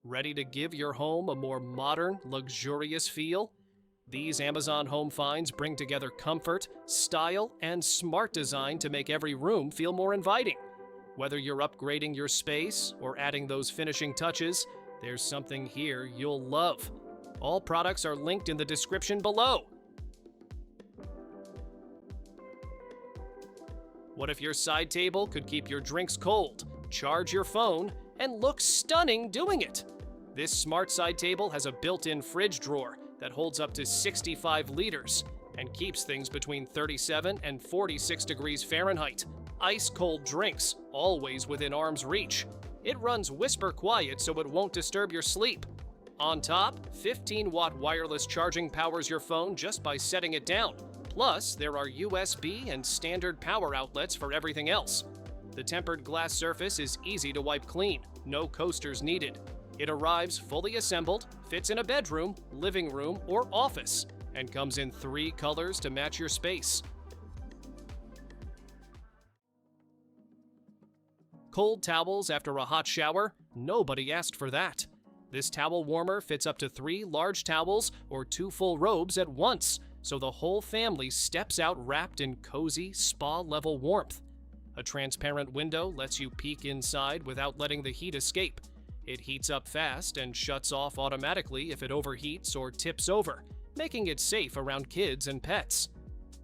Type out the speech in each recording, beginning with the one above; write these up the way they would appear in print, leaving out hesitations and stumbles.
Ready to give your home a more modern, luxurious feel? These Amazon home finds bring together comfort, style, and smart design to make every room feel more inviting. Whether you're upgrading your space or adding those finishing touches, there's something here you'll love. All products are linked in the description below. What if your side table could keep your drinks cold, charge your phone, and look stunning doing it? This smart side table has a built-in fridge drawer that holds up to 65 liters and keeps things between 37 and 46 degrees Fahrenheit. Ice-cold drinks, always within arm's reach. It runs whisper quiet so it won't disturb your sleep. On top, 15-watt wireless charging powers your phone just by setting it down. Plus, there are USB and standard power outlets for everything else. The tempered glass surface is easy to wipe clean, no coasters needed. It arrives fully assembled, fits in a bedroom, living room, or office, and comes in 3 colors to match your space. Cold towels after a hot shower? Nobody asked for that. This towel warmer fits up to 3 large towels or 2 full robes at once, so the whole family steps out wrapped in cozy, spa-level warmth. A transparent window lets you peek inside without letting the heat escape. It heats up fast and shuts off automatically if it overheats or tips over, making it safe around kids and pets.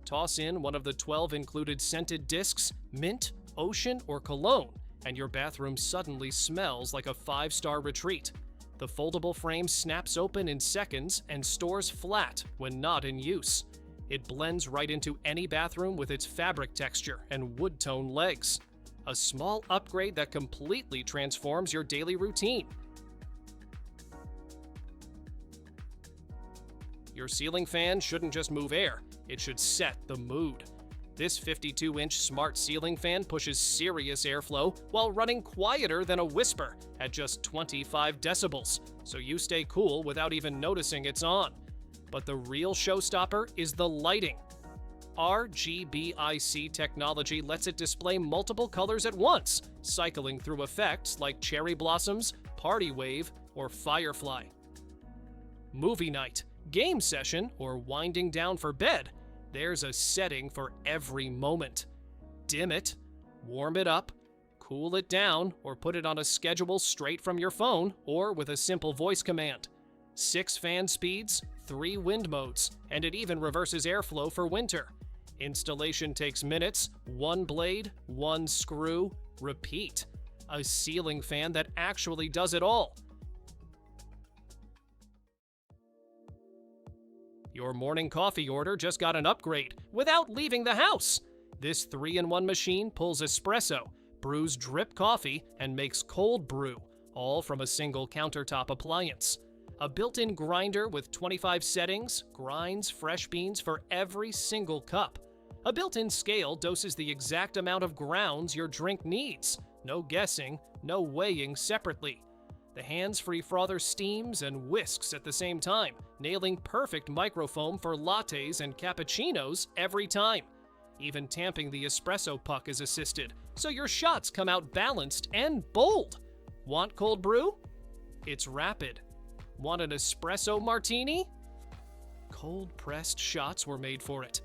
Toss in one of the 12 included scented discs, mint, ocean, or cologne, and your bathroom suddenly smells like a 5-star retreat. The foldable frame snaps open in seconds and stores flat when not in use. It blends right into any bathroom with its fabric texture and wood tone legs. A small upgrade that completely transforms your daily routine. Your ceiling fan shouldn't just move air, it should set the mood. This 52-inch smart ceiling fan pushes serious airflow while running quieter than a whisper at just 25 decibels, so you stay cool without even noticing it's on. But the real showstopper is the lighting. RGBIC technology lets it display multiple colors at once, cycling through effects like cherry blossoms, party wave, or firefly. Movie night, game session, or winding down for bed, there's a setting for every moment. Dim it, warm it up, cool it down, or put it on a schedule straight from your phone or with a simple voice command. 6 fan speeds, 3 wind modes, and it even reverses airflow for winter. Installation takes minutes, 1 blade, 1 screw, repeat. A ceiling fan that actually does it all. Your morning coffee order just got an upgrade without leaving the house. This 3-in-1 machine pulls espresso, brews drip coffee, and makes cold brew, all from a single countertop appliance. A built-in grinder with 25 settings grinds fresh beans for every single cup. A built-in scale doses the exact amount of grounds your drink needs. No guessing, no weighing separately. The hands-free frother steams and whisks at the same time, nailing perfect microfoam for lattes and cappuccinos every time. Even tamping the espresso puck is assisted, so your shots come out balanced and bold. Want cold brew? It's rapid. Want an espresso martini? Cold-pressed shots were made for it.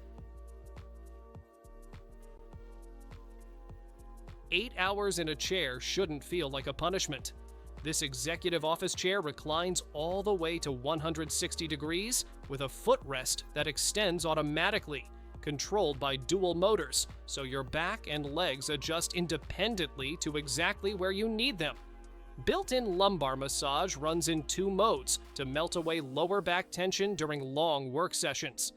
8 hours in a chair shouldn't feel like a punishment. This executive office chair reclines all the way to 160 degrees with a footrest that extends automatically, controlled by dual motors, so your back and legs adjust independently to exactly where you need them. Built-in lumbar massage runs in 2 modes to melt away lower back tension during long work sessions.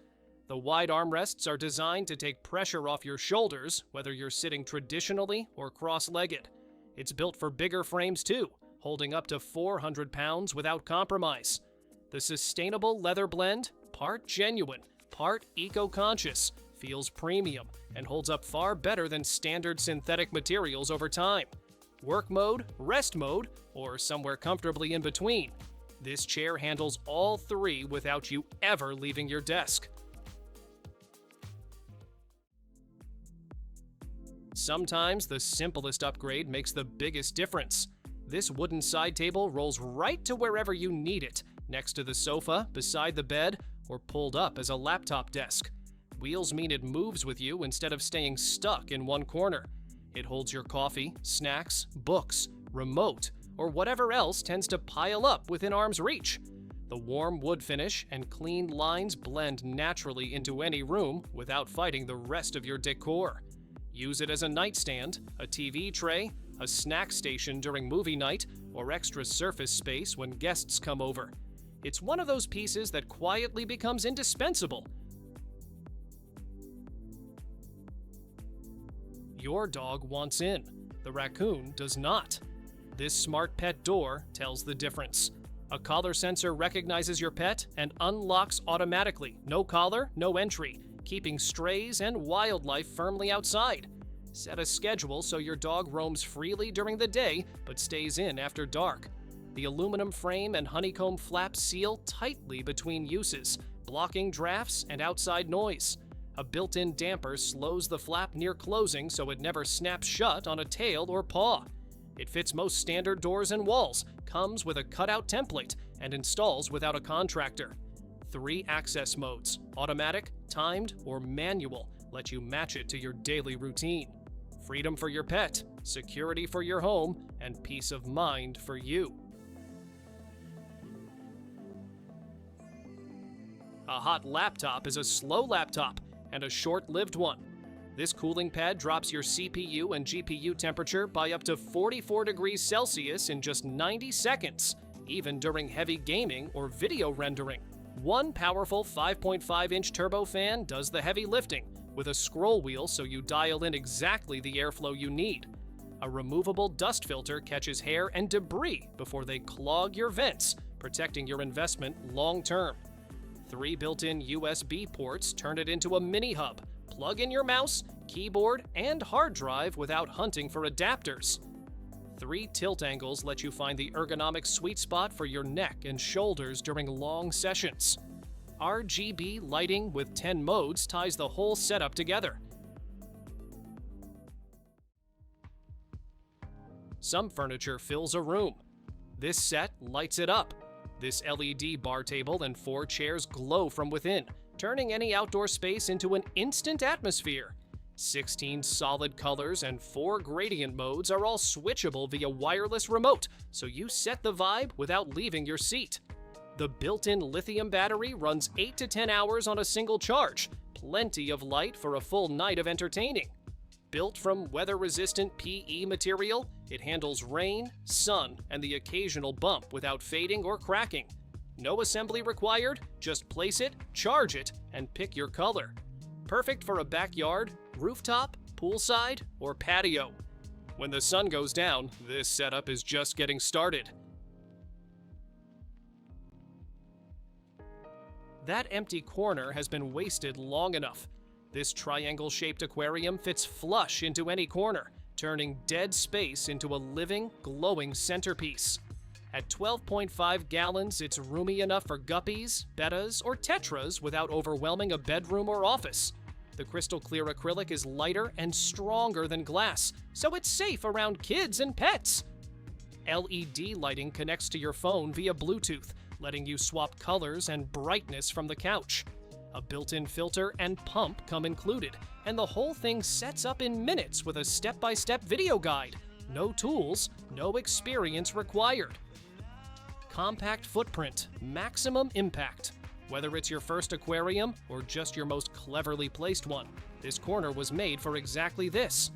The wide armrests are designed to take pressure off your shoulders, whether you're sitting traditionally or cross-legged. It's built for bigger frames too, holding up to 400 pounds without compromise. The sustainable leather blend, part genuine, part eco-conscious, feels premium, and holds up far better than standard synthetic materials over time. Work mode, rest mode, or somewhere comfortably in between. This chair handles all 3 without you ever leaving your desk. Sometimes the simplest upgrade makes the biggest difference. This wooden side table rolls right to wherever you need it, next to the sofa, beside the bed, or pulled up as a laptop desk. Wheels mean it moves with you instead of staying stuck in one corner. It holds your coffee, snacks, books, remote, or whatever else tends to pile up within arm's reach. The warm wood finish and clean lines blend naturally into any room without fighting the rest of your decor. Use it as a nightstand, a TV tray, a snack station during movie night, or extra surface space when guests come over. It's one of those pieces that quietly becomes indispensable. Your dog wants in. The raccoon does not. This smart pet door tells the difference. A collar sensor recognizes your pet and unlocks automatically. No collar, no entry, keeping strays and wildlife firmly outside. Set a schedule so your dog roams freely during the day but stays in after dark. The aluminum frame and honeycomb flap seal tightly between uses, blocking drafts and outside noise. A built-in damper slows the flap near closing so it never snaps shut on a tail or paw. It fits most standard doors and walls, comes with a cutout template, and installs without a contractor. 3 access modes, automatic, timed, or manual, let you match it to your daily routine. Freedom for your pet, security for your home, and peace of mind for you. A hot laptop is a slow laptop, and a short-lived one. This cooling pad drops your CPU and GPU temperature by up to 44 degrees Celsius in just 90 seconds, even during heavy gaming or video rendering. One powerful 5.5-inch turbo fan does the heavy lifting, with a scroll wheel so you dial in exactly the airflow you need. A removable dust filter catches hair and debris before they clog your vents, protecting your investment long-term. 3 built-in USB ports turn it into a mini hub. Plug in your mouse, keyboard, and hard drive without hunting for adapters. 3 tilt angles let you find the ergonomic sweet spot for your neck and shoulders during long sessions. RGB lighting with 10 modes ties the whole setup together. Some furniture fills a room. This set lights it up. This LED bar table and 4 chairs glow from within, turning any outdoor space into an instant atmosphere. 16 solid colors and 4 gradient modes are all switchable via wireless remote, so you set the vibe without leaving your seat. The built-in lithium battery runs 8 to 10 hours on a single charge, plenty of light for a full night of entertaining. Built from weather-resistant PE material, it handles rain, sun, and the occasional bump without fading or cracking. No assembly required, just place it, charge it, and pick your color. Perfect for a backyard, rooftop, poolside, or patio. When the sun goes down, this setup is just getting started. That empty corner has been wasted long enough. This triangle-shaped aquarium fits flush into any corner, turning dead space into a living, glowing centerpiece. At 12.5 gallons, it's roomy enough for guppies, bettas, or tetras without overwhelming a bedroom or office. The crystal-clear acrylic is lighter and stronger than glass, so it's safe around kids and pets. LED lighting connects to your phone via Bluetooth, letting you swap colors and brightness from the couch. A built-in filter and pump come included, and the whole thing sets up in minutes with a step-by-step video guide. No tools, no experience required. Compact footprint, maximum impact. Whether it's your first aquarium or just your most cleverly placed one, this corner was made for exactly this.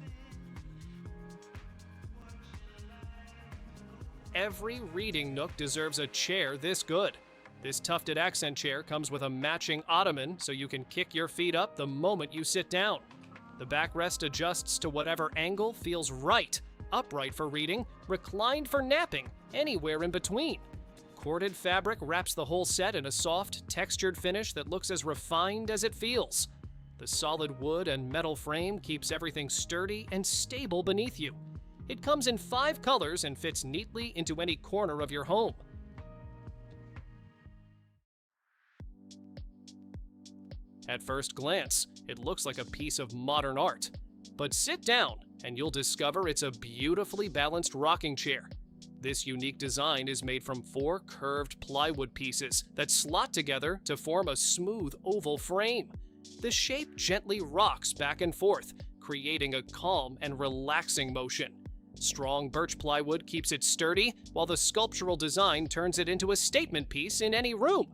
Every reading nook deserves a chair this good. This tufted accent chair comes with a matching ottoman so you can kick your feet up the moment you sit down. The backrest adjusts to whatever angle feels right, upright for reading, reclined for napping, anywhere in between. Corded fabric wraps the whole set in a soft, textured finish that looks as refined as it feels. The solid wood and metal frame keeps everything sturdy and stable beneath you. It comes in 5 colors and fits neatly into any corner of your home. At first glance, it looks like a piece of modern art. But sit down, and you'll discover it's a beautifully balanced rocking chair. This unique design is made from 4 curved plywood pieces that slot together to form a smooth oval frame. The shape gently rocks back and forth, creating a calm and relaxing motion. Strong birch plywood keeps it sturdy, while the sculptural design turns it into a statement piece in any room.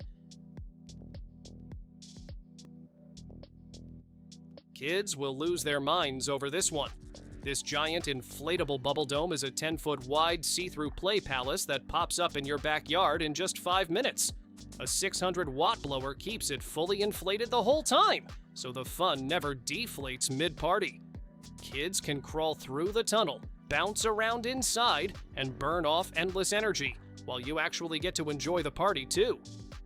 Kids will lose their minds over this one. This giant inflatable bubble dome is a 10-foot wide see-through play palace that pops up in your backyard in just 5 minutes. A 600-watt blower keeps it fully inflated the whole time, so the fun never deflates mid-party. Kids can crawl through the tunnel, bounce around inside, and burn off endless energy, while you actually get to enjoy the party too.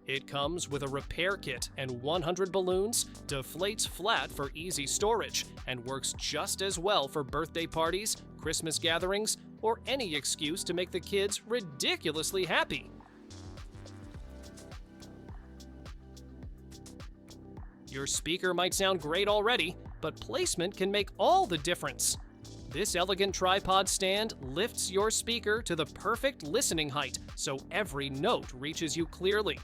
It comes with a repair kit and 100 balloons, deflates flat for easy storage, and works just as well for birthday parties, Christmas gatherings, or any excuse to make the kids ridiculously happy. Your speaker might sound great already, but placement can make all the difference. This elegant tripod stand lifts your speaker to the perfect listening height, so every note reaches you clearly.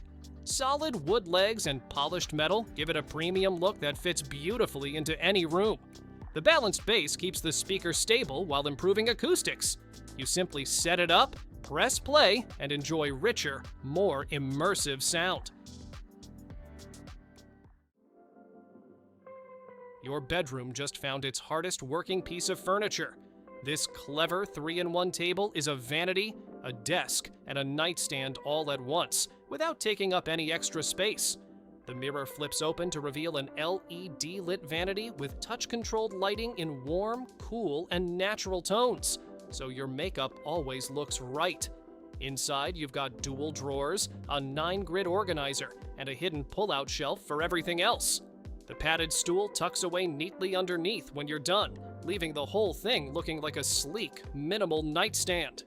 Solid wood legs and polished metal give it a premium look that fits beautifully into any room. The balanced base keeps the speaker stable while improving acoustics. You simply set it up, press play, and enjoy richer, more immersive sound. Your bedroom just found its hardest working piece of furniture. This clever 3-in-1 table is a vanity, a desk, and a nightstand all at once, without taking up any extra space. The mirror flips open to reveal an LED-lit vanity with touch-controlled lighting in warm, cool, and natural tones, so your makeup always looks right. Inside, you've got dual drawers, a 9-grid organizer, and a hidden pull-out shelf for everything else. The padded stool tucks away neatly underneath when you're done, leaving the whole thing looking like a sleek, minimal nightstand.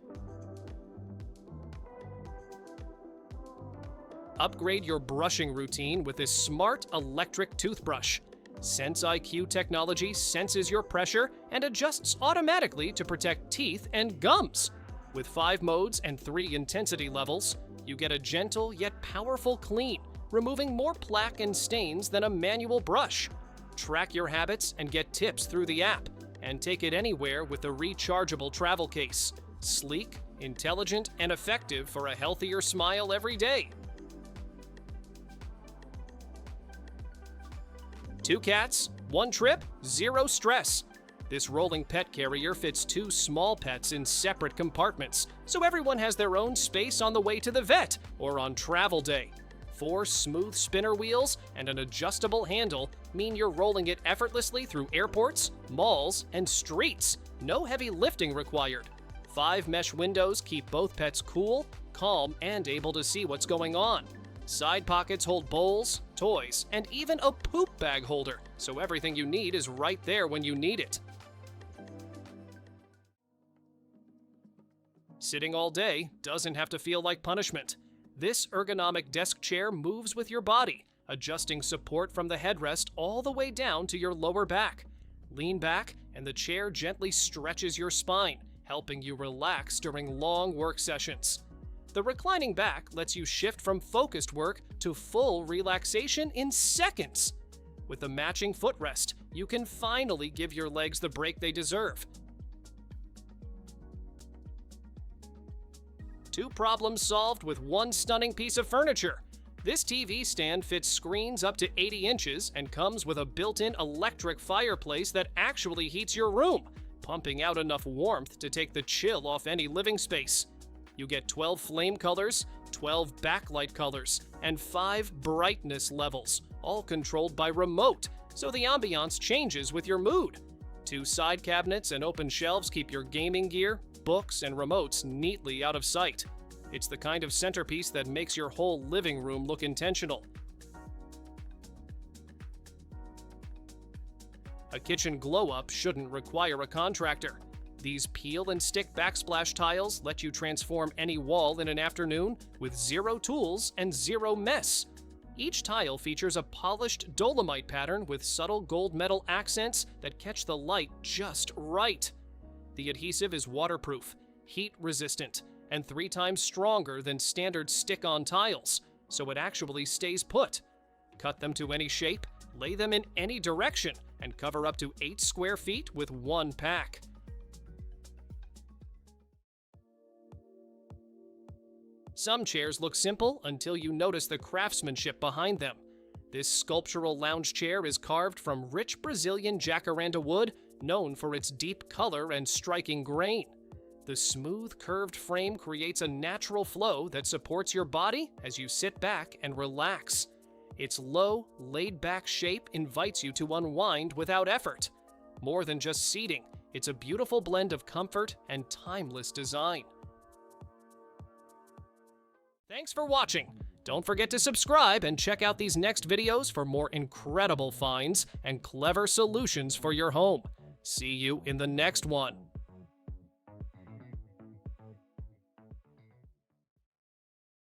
Upgrade your brushing routine with this smart electric toothbrush. Sense IQ technology senses your pressure and adjusts automatically to protect teeth and gums. With 5 modes and 3 intensity levels, you get a gentle yet powerful clean, removing more plaque and stains than a manual brush. Track your habits and get tips through the app, and take it anywhere with the rechargeable travel case. Sleek, intelligent, and effective for a healthier smile every day. 2 cats, 1 trip, 0 stress. This rolling pet carrier fits 2 small pets in separate compartments, so everyone has their own space on the way to the vet or on travel day. 4 smooth spinner wheels and an adjustable handle mean you're rolling it effortlessly through airports, malls, and streets. No heavy lifting required. 5 mesh windows keep both pets cool, calm, and able to see what's going on. Side pockets hold bowls, toys, and even a poop bag holder, so everything you need is right there when you need it. Sitting all day doesn't have to feel like punishment. This ergonomic desk chair moves with your body, adjusting support from the headrest all the way down to your lower back. Lean back, and the chair gently stretches your spine, helping you relax during long work sessions. The reclining back lets you shift from focused work to full relaxation in seconds. With the matching footrest, you can finally give your legs the break they deserve. 2 problems solved with 1 stunning piece of furniture. This TV stand fits screens up to 80 inches and comes with a built-in electric fireplace that actually heats your room, pumping out enough warmth to take the chill off any living space. You get 12 flame colors, 12 backlight colors, and 5 brightness levels, all controlled by remote, so the ambiance changes with your mood. 2 side cabinets and open shelves keep your gaming gear, books, and remotes neatly out of sight. It's the kind of centerpiece that makes your whole living room look intentional. A kitchen glow-up shouldn't require a contractor. These peel and stick backsplash tiles let you transform any wall in an afternoon with 0 tools and 0 mess. Each tile features a polished dolomite pattern with subtle gold metal accents that catch the light just right. The adhesive is waterproof, heat resistant, and 3 times stronger than standard stick-on tiles, so it actually stays put. Cut them to any shape, lay them in any direction, and cover up to 8 square feet with one pack. Some chairs look simple until you notice the craftsmanship behind them. This sculptural lounge chair is carved from rich Brazilian jacaranda wood, known for its deep color and striking grain. The smooth, curved frame creates a natural flow that supports your body as you sit back and relax. Its low, laid-back shape invites you to unwind without effort. More than just seating, it's a beautiful blend of comfort and timeless design. Thanks for watching. Don't forget to subscribe and check out these next videos for more incredible finds and clever solutions for your home. See you in the next one.